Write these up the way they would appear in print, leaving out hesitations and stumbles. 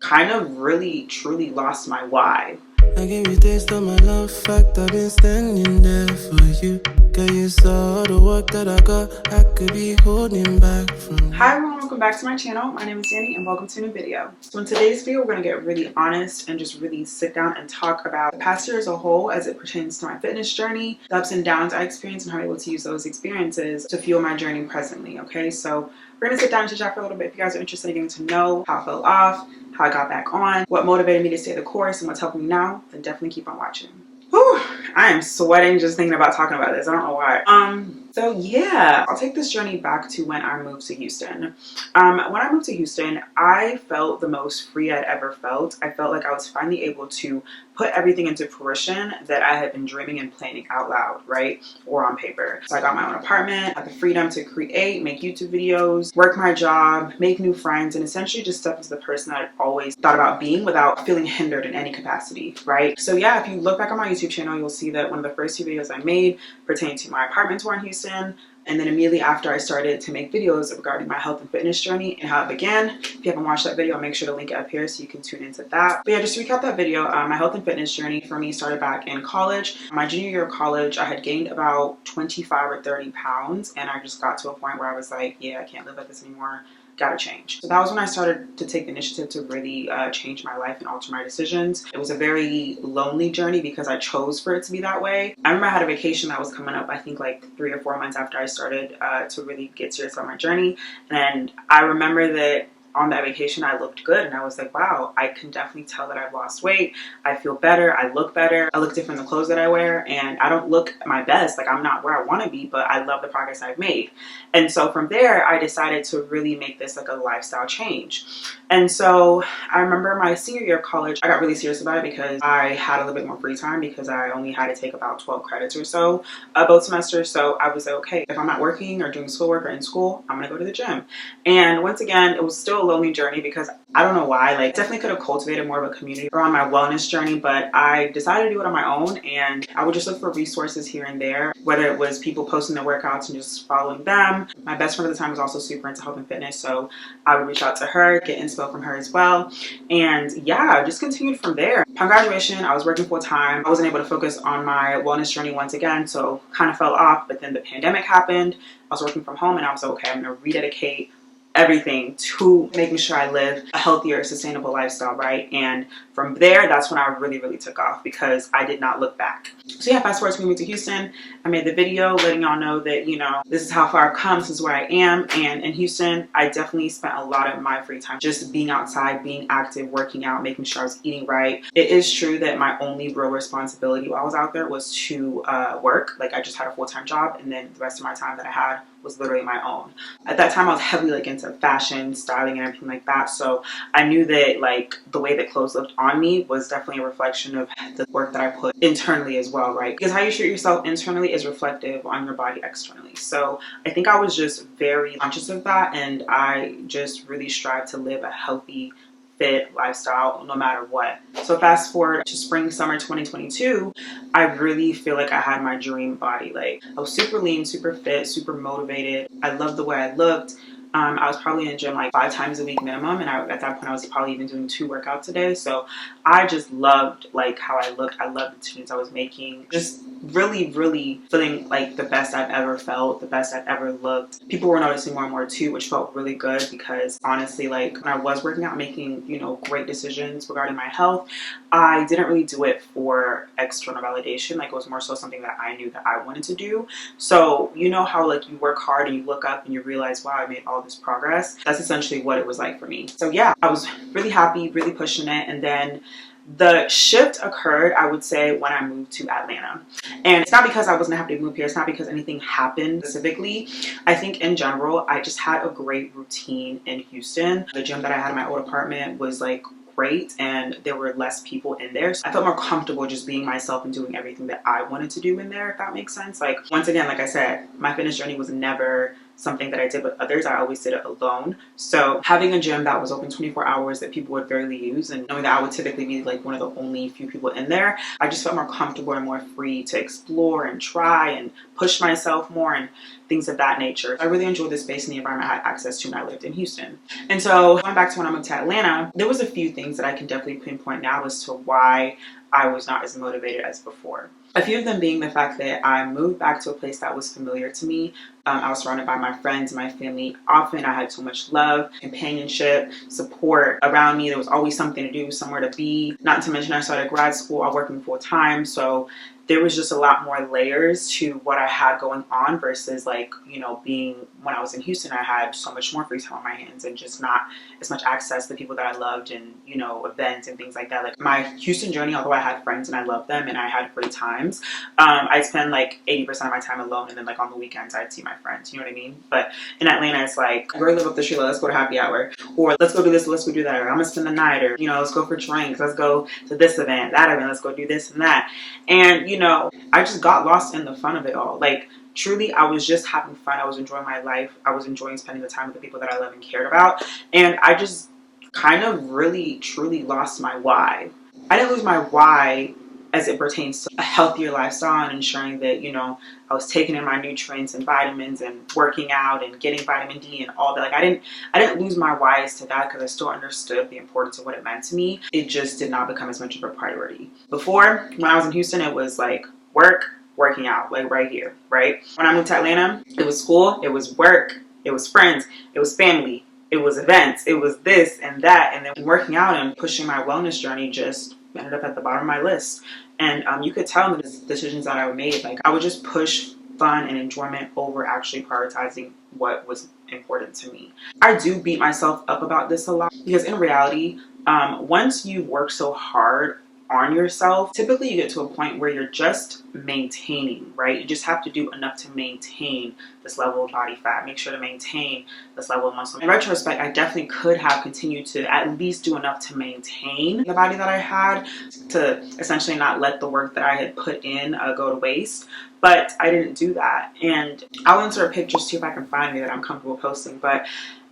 kind of really truly lost my why. I gave you taste of my love, fact I've been standing there for you. Girl, you saw the work that I got, I could be holding back from you. Hi everyone, welcome back to my channel. My name is Danny and welcome to a new video. So in today's video, we're going to get really honest and just really sit down and talk about the past year as a whole as it pertains to my fitness journey, the ups and downs I experienced, and how I'm able to use those experiences to fuel my journey presently. Okay, so we're going to sit down and chat for a little bit. If you guys are interested in getting to know how I fell off, how I got back on, what motivated me to stay the course, and what's helping me now, then definitely keep on watching. Whew, I am sweating just thinking about talking about this. I don't know why. So yeah, I'll take this journey back to when I moved to Houston. When I moved to Houston, I felt the most free I'd ever felt. I felt like I was finally able to put everything into fruition that I had been dreaming and planning out loud, right? Or on paper. So I got my own apartment, had the freedom to create, make YouTube videos, work my job, make new friends, and essentially just step into the person that I'd always thought about being without feeling hindered in any capacity, right? So yeah, if you look back on my YouTube channel, you'll see that one of the first few videos I made pertained to my apartment tour in Houston. And then immediately after, I started to make videos regarding my health and fitness journey and how it began. If you haven't watched that video, I'll make sure to link it up here so you can tune into that. But yeah, just to recap that video, my health and fitness journey for me started back in college. My junior year of college, I had gained about 25 or 30 pounds, and I just got to a point where I was like, yeah, I can't live like this anymore. Gotta change. So that was when I started to take the initiative to really change my life and alter my decisions. It was a very lonely journey because I chose for it to be that way. I remember I had a vacation that was coming up, I think like 3 or 4 months after I started to really get serious on my journey. And I remember that on that vacation, I looked good and I was like, wow, I can definitely tell that I've lost weight. I feel better. I look better. I look different in the clothes that I wear, and I don't look my best. Like, I'm not where I want to be, but I love the progress I've made. And so from there, I decided to really make this like a lifestyle change. And so I remember my senior year of college, I got really serious about it because I had a little bit more free time because I only had to take about 12 credits or so both semesters. So I was like, okay, if I'm not working or doing schoolwork or in school, I'm going to go to the gym. And once again, it was still a lonely journey because I don't know why, like definitely could have cultivated more of a community around my wellness journey, but I decided to do it on my own, and I would just look for resources here and there, whether it was people posting their workouts and just following them. My best friend at the time was also super into health and fitness, so I would reach out to her, get inspo from her as well, and yeah, just continued from there. Upon graduation, I was working full time. I wasn't able to focus on my wellness journey once again, so kind of fell off, but then the pandemic happened. I was working from home and I was like, okay, I'm gonna rededicate everything to making sure I live a healthier, sustainable lifestyle, right? And from there, that's when I really took off because I did not look back. So yeah, fast forward to me moving to Houston. I made the video letting y'all know that, you know, this is how far I've come, this is where I am. And in Houston, I definitely spent a lot of my free time just being outside, being active, working out, making sure I was eating right. It is true that my only real responsibility while I was out there was to work. Like, I just had a full-time job, and then the rest of my time that I had was literally my own. At that time, I was heavily like into fashion, styling, and everything like that. So I knew that like the way that clothes looked on me was definitely a reflection of the work that I put internally as well, right? Because how you treat yourself internally is reflective on your body externally. So I think I was just very conscious of that, and I just really strive to live a healthy, fit lifestyle no matter what. So fast forward to spring summer 2022, I really feel like I had my dream body. Like, I was super lean, super fit, super motivated. I loved the way I looked. I was probably in the gym like 5 times a week minimum, and at that point I was probably even doing 2 workouts a day. So I just loved like how I looked. I loved the tunes I was making. Just really feeling like the best I've ever felt, the best I've ever looked. People were noticing more and more too, which felt really good because honestly, like when I was working out, making, you know, great decisions regarding my health, I didn't really do it for external validation. Like, it was more so something that I knew that I wanted to do. So you know how like you work hard and you look up and you realize, wow, I made all this progress. That's essentially what it was like for me. So yeah, I was really happy, really pushing it. And then the shift occurred, I would say, when I moved to Atlanta. And it's not because I wasn't happy to move here. It's not because anything happened specifically. I think in general, I just had a great routine in Houston. The gym that I had in my old apartment was like great, and there were less people in there. So I felt more comfortable just being myself and doing everything that I wanted to do in there, if that makes sense. Like, once again, like I said, my fitness journey was never something that I did with others. I always did it alone. So having a gym that was open 24 hours that people would rarely use, and knowing that I would typically be like one of the only few people in there, I just felt more comfortable and more free to explore and try and push myself more and things of that nature. I really enjoyed the space and the environment I had access to when I lived in Houston. And so going back to when I moved to Atlanta, there was a few things that I can definitely pinpoint now as to why I was not as motivated as before. A few of them being the fact that I moved back to a place that was familiar to me. I was surrounded by my friends and my family. Often I had so much love, companionship, support around me. There was always something to do, somewhere to be. Not to mention I started grad school, I was working full time. So there was just a lot more layers to what I had going on versus like, you know, being when I was in Houston, I had so much more free time on my hands and just not as much access to people that I loved and, you know, events and things like that. Like my Houston journey, although I had friends and I loved them and I had great times, I'd spend like 80% of my time alone, and then like on the weekends I'd see my friends, you know what I mean? But in Atlanta, it's like, we're gonna live up the street, let's go to happy hour, or let's go do this, let's go do that, or I'm gonna spend the night, or, you know, let's go for drinks, let's go to this event, that event, let's go do this and that. And, you know, I just got lost in the fun of it all. Like, truly, I was just having fun. I was enjoying my life. I was enjoying spending the time with the people that I love and cared about. And I just kind of really, truly lost my why. I didn't lose my why as it pertains to a healthier lifestyle and ensuring that, you know, I was taking in my nutrients and vitamins and working out and getting vitamin D and all that. Like, I didn't lose my whys to that because I still understood the importance of what it meant to me. It just did not become as much of a priority. Before, when I was in Houston, it was like working out, like right here, right? When I moved to Atlanta, it was school, it was work, it was friends, it was family, it was events, it was this and that. And then working out and pushing my wellness journey just ended up at the bottom of my list. And you could tell in the decisions that I made, like I would just push fun and enjoyment over actually prioritizing what was important to me. I do beat myself up about this a lot because in reality, once you work so hard on yourself, typically you get to a point where you're just maintaining, right? You just have to do enough to maintain this level of body fat, make sure to maintain this level of muscle. In retrospect, I definitely could have continued to at least do enough to maintain the body that I had, to essentially not let the work that I had put in go to waste. But I didn't do that. And I'll insert pictures too if I can find any that I'm comfortable posting. But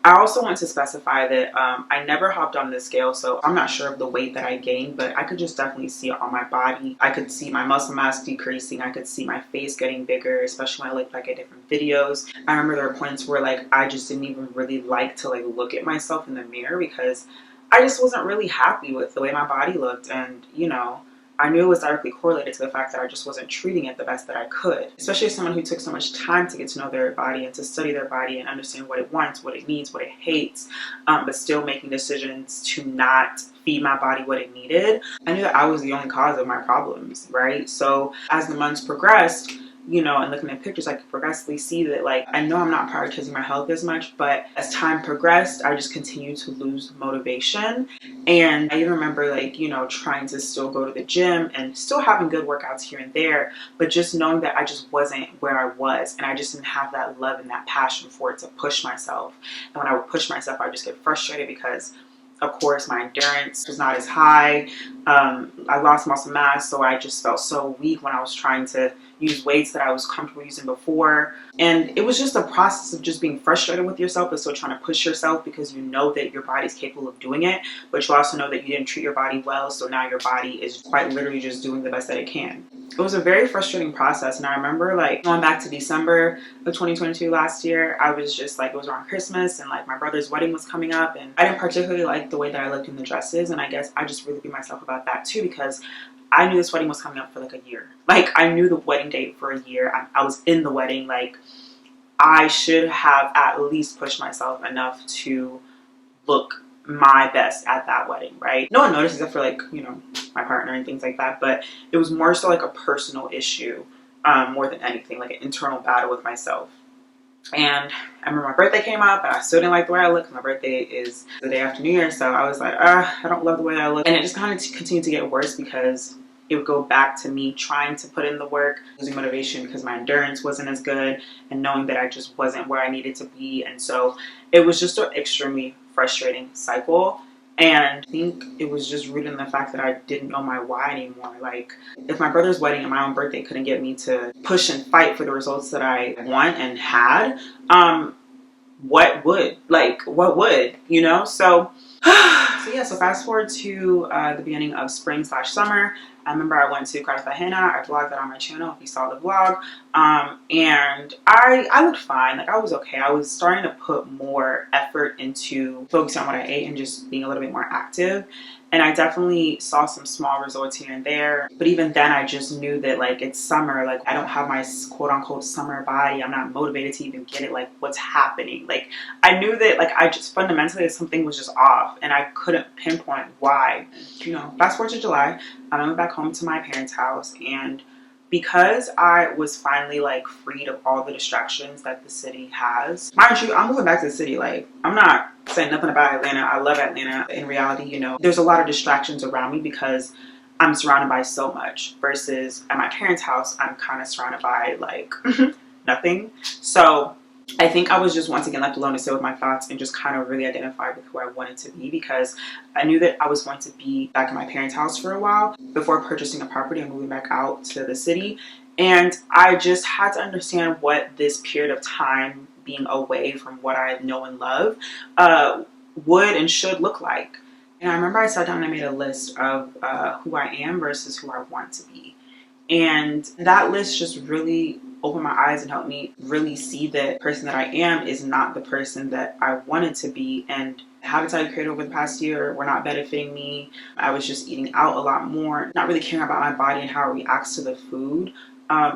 I also want to specify that I never hopped on the scale, so I'm not sure of the weight that I gained, but I could just definitely see it on my body. I could see my muscle mass decreasing. I could see my face getting bigger, especially when I looked like at different videos. I remember there were points where like I just didn't even really like to like look at myself in the mirror because I just wasn't really happy with the way my body looked. And, you know, I knew it was directly correlated to the fact that I just wasn't treating it the best that I could, especially as someone who took so much time to get to know their body and to study their body and understand what it wants, what it needs, what it hates, but still making decisions to not feed my body what it needed. I knew that I was the only cause of my problems, right? So as the months progressed, you know, and looking at pictures, I could progressively see that, like, I know I'm not prioritizing my health as much, but as time progressed, I just continued to lose motivation. And I even remember, like, you know, trying to still go to the gym and still having good workouts here and there, but just knowing that I just wasn't where I was, and I just didn't have that love and that passion for it to push myself. And when I would push myself, I would just get frustrated because, of course, my endurance was not as high. I lost muscle mass, so I just felt so weak when I was trying to use weights that I was comfortable using before. And it was just a process of just being frustrated with yourself and still trying to push yourself because you know that your body's capable of doing it, but you also know that you didn't treat your body well, so now your body is quite literally just doing the best that it can. It was a very frustrating process, and I remember like going back to December of 2022 last year, I was just like, it was around Christmas and like my brother's wedding was coming up, and I didn't particularly like the way that I looked in the dresses, and I guess I just really beat myself about that too because I knew this wedding was coming up for like a year. Like, I knew the wedding date for a year. I was in the wedding. Like, I should have at least pushed myself enough to look my best at that wedding, right? No one noticed except for like, you know, my partner and things like that. But it was more so like a personal issue more than anything, like an internal battle with myself. And I remember my birthday came up and I still didn't like the way I looked. My birthday is the day after New Year, so I was like, I don't love the way I look. And it just kind of continued to get worse because it would go back to me trying to put in the work, losing motivation because my endurance wasn't as good, and knowing that I just wasn't where I needed to be. And so it was just an extremely frustrating cycle. And I think it was just rooted in the fact that I didn't know my why anymore. Like, if my brother's wedding and my own birthday couldn't get me to push and fight for the results that I want and had, what would? Like, what would? You know? So, so fast forward to the beginning of spring/summer. I remember I went to Cartagena. I vlogged that on my channel if you saw the vlog. And I looked fine. Like, I was okay. I was starting to put more effort into focusing on what I ate and just being a little bit more active. And I definitely saw some small results here and there. But even then, I just knew that, like, it's summer. Like, I don't have my quote-unquote summer body. I'm not motivated to even get it. Like, what's happening? Like, I knew that, like, I just fundamentally, something was just off. And I couldn't pinpoint why. You know, fast forward to July. I went back home to my parents' house. And because I was finally, like, freed of all the distractions that the city has. Mind you, I'm moving back to the city. Like, I'm not saying nothing about Atlanta. I love Atlanta. In reality, you know, there's a lot of distractions around me because I'm surrounded by so much, versus at my parents' house, I'm kind of surrounded by, like, nothing. So I think I was just once again left alone to sit with my thoughts and just kind of really identify with who I wanted to be, because I knew that I was going to be back at my parents' house for a while before purchasing a property and moving back out to the city. And I just had to understand what this period of time being away from what I know and love would and should look like. And I remember I sat down and I made a list of who I am versus who I want to be. And that list just really opened my eyes and helped me really see that the person that I am is not the person that I wanted to be. And habits I created over the past year were not benefiting me. I was just eating out a lot more, not really caring about my body and how it reacts to the food.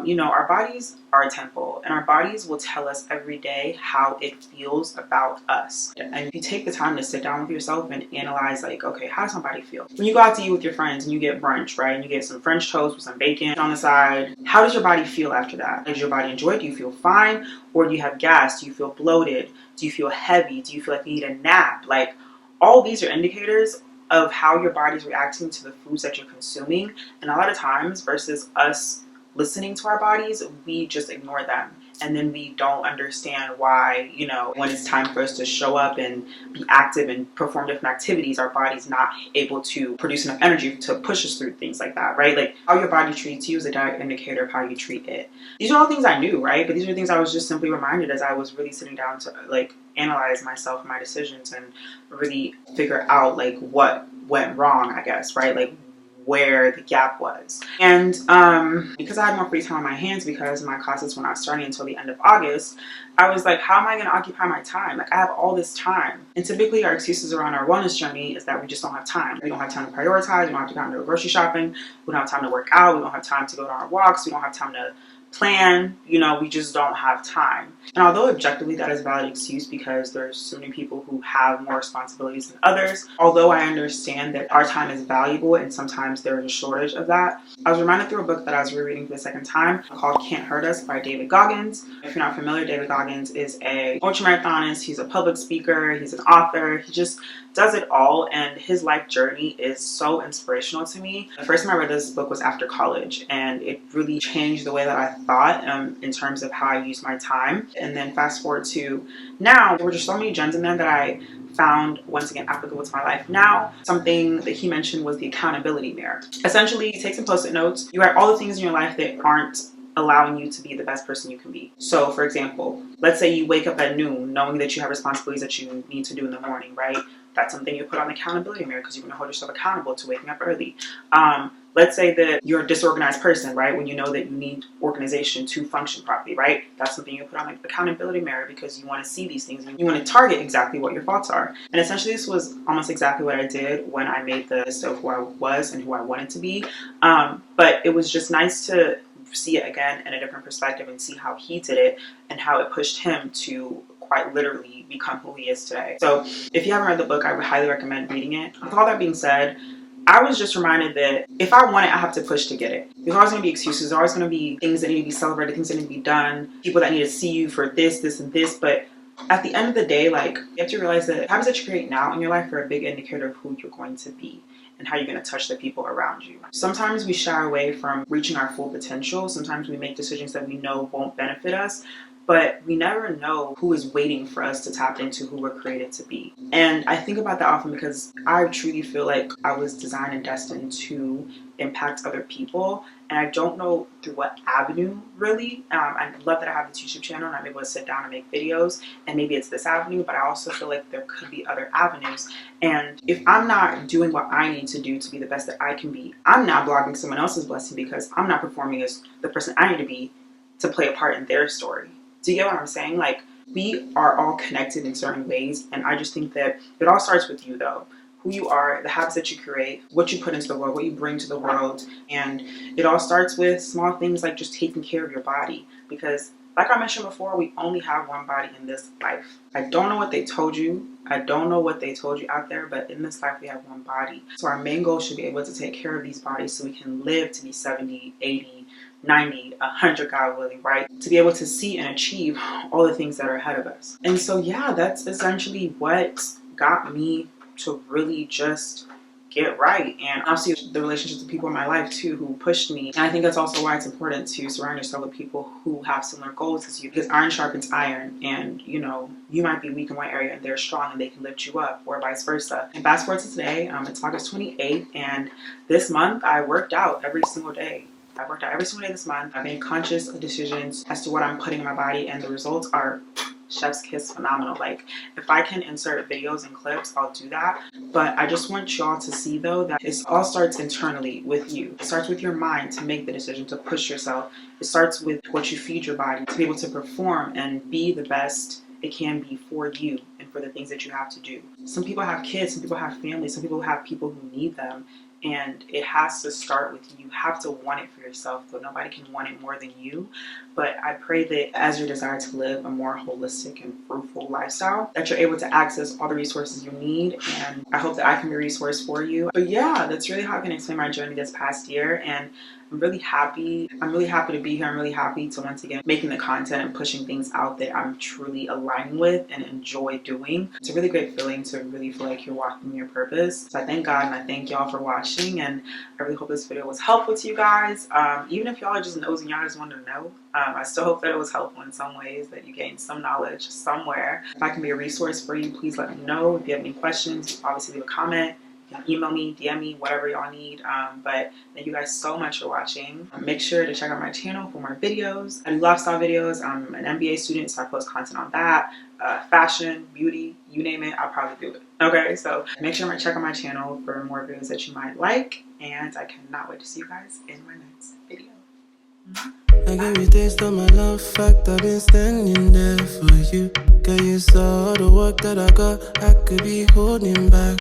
You know, our bodies are a temple, and our bodies will tell us every day how it feels about us. And if you take the time to sit down with yourself and analyze, like, okay, how does my body feel? When you go out to eat with your friends and you get brunch, right, and you get some French toast with some bacon on the side, how does your body feel after that? Does your body enjoy it? Do you feel fine? Or do you have gas? Do you feel bloated? Do you feel heavy? Do you feel like you need a nap? Like, all these are indicators of how your body's reacting to the foods that you're consuming. And a lot of times, versus us listening to our bodies, we just ignore them. And then we don't understand why, you know, when it's time for us to show up and be active and perform different activities, our body's not able to produce enough energy to push us through things like that, right? Like, how your body treats you is a direct indicator of how you treat it. These are all things I knew, right? But these are things I was just simply reminded as I was really sitting down to, like, analyze myself and my decisions and really figure out, like, what went wrong, I guess, right? Like, where the gap was. And because I had more free time on my hands because my classes were not starting until the end of August, I was like, how am I going to occupy my time? Like, I have all this time. And typically our excuses around our wellness journey is that we just don't have time. We don't have time to prioritize. We don't have time to go grocery shopping. We don't have time to work out. We don't have time to go on our walks. We don't have time to plan. You know, we just don't have time. And although objectively that is a valid excuse because there's so many people who have more responsibilities than others, although I understand that our time is valuable and sometimes there is a shortage of that, I was reminded through a book that I was rereading for the second time called Can't Hurt Us by David Goggins. If you're not familiar, David Goggins is a ultramarathonist. He's a public speaker. He's an author. He just does it all, and his life journey is so inspirational to me. The first time I read this book was after college, and it really changed the way that I thought in terms of how I use my time. And then fast forward to now, there were just so many gems in there that I found once again applicable to my life now. Something that he mentioned was the accountability mirror. Essentially, you take some post-it notes, you write all the things in your life that aren't allowing you to be the best person you can be. So for example, let's say you wake up at noon knowing that you have responsibilities that you need to do in the morning, right? That's something you put on the accountability mirror because you're going to hold yourself accountable to waking up early. Let's say that you're a disorganized person, right? When you know that you need organization to function properly, right? That's something you put on the accountability mirror because you want to see these things and you want to target exactly what your faults are. And essentially this was almost exactly what I did when I made the list of who I was and who I wanted to be. But it was just nice to see it again in a different perspective and see how he did it and how it pushed him to quite literally become who he is today. So if you haven't read the book, I would highly recommend reading it. With all that being said, I was just reminded that if I want it, I have to push to get it. There's always going to be excuses. There's always going to be things that need to be celebrated, things that need to be done, people that need to see you for this, this, and this. But at the end of the day, like, you have to realize that habits that you create now in your life are a big indicator of who you're going to be and how you're going to touch the people around you. Sometimes we shy away from reaching our full potential. Sometimes we make decisions that we know won't benefit us. but we never know who is waiting for us to tap into who we're created to be. And I think about that often because I truly feel like I was designed and destined to impact other people, and I don't know through what avenue really. I love that I have this YouTube channel and I'm able to sit down and make videos, and maybe it's this avenue, but I also feel like there could be other avenues. And if I'm not doing what I need to do to be the best that I can be, I'm not blocking someone else's blessing because I'm not performing as the person I need to be to play a part in their story. Do you get what I'm saying? Like, we are all connected in certain ways, and I just think that it all starts with you though. Who you are, the habits that you create, what you put into the world, what you bring to the world. And it all starts with small things like just taking care of your body, because like I mentioned before, we only have one body in this life. I don't know what they told you. I don't know what they told you out there, but in this life we have one body. So our main goal should be able to take care of these bodies so we can live to be 70, 80, 90, 100, God willing, right? To be able to see and achieve all the things that are ahead of us. And so yeah, that's essentially what got me to really just get right. And obviously the relationships with people in my life too who pushed me. And I think that's also why it's important to surround yourself with people who have similar goals as you, because iron sharpens iron, and you know, you might be weak in one area and they're strong and they can lift you up, or vice versa. And fast forward to today, it's August 28th, and this month I worked out every single day. I worked out every single day this month. I made conscious decisions as to what I'm putting in my body, and the results are chef's kiss phenomenal. Like, if I can insert videos and clips, I'll do that. But I just want y'all to see though that it all starts internally with you. It starts with your mind to make the decision to push yourself. It starts with what you feed your body to be able to perform and be the best it can be for you and for the things that you have to do. Some people have kids, some people have families, some people have people who need them. And it has to start with you. You have to want it for yourself, but nobody can want it more than you. But I pray that as you desire to live a more holistic and fruitful lifestyle, that you're able to access all the resources you need. And I hope that I can be a resource for you. But yeah, that's really how I can explain my journey this past year. And I'm really happy. I'm really happy to be here. I'm really happy to once again making the content and pushing things out that I'm truly aligning with and enjoy doing. It's a really great feeling to really feel like you're walking your purpose. So I thank God and I thank y'all for watching, and I really hope this video was helpful to you guys. Even if y'all are just nosy and y'all just wanted to know, I still hope that it was helpful in some ways, that you gained some knowledge somewhere. If I can be a resource for you, please let me know. If you have any questions, obviously leave a comment. You can email me, DM me, whatever y'all need. But thank you guys so much for watching. Make sure to check out my channel for more videos. I do lifestyle videos. I'm an MBA student, so I post content on that. Fashion, beauty, you name it, I'll probably do it. Okay, so make sure to check out my channel for more videos that you might like. And I cannot wait to see you guys in my next video. I give you taste of my love, fact I've been standing there for you. Girl, you saw the work that I got, I could be holding back.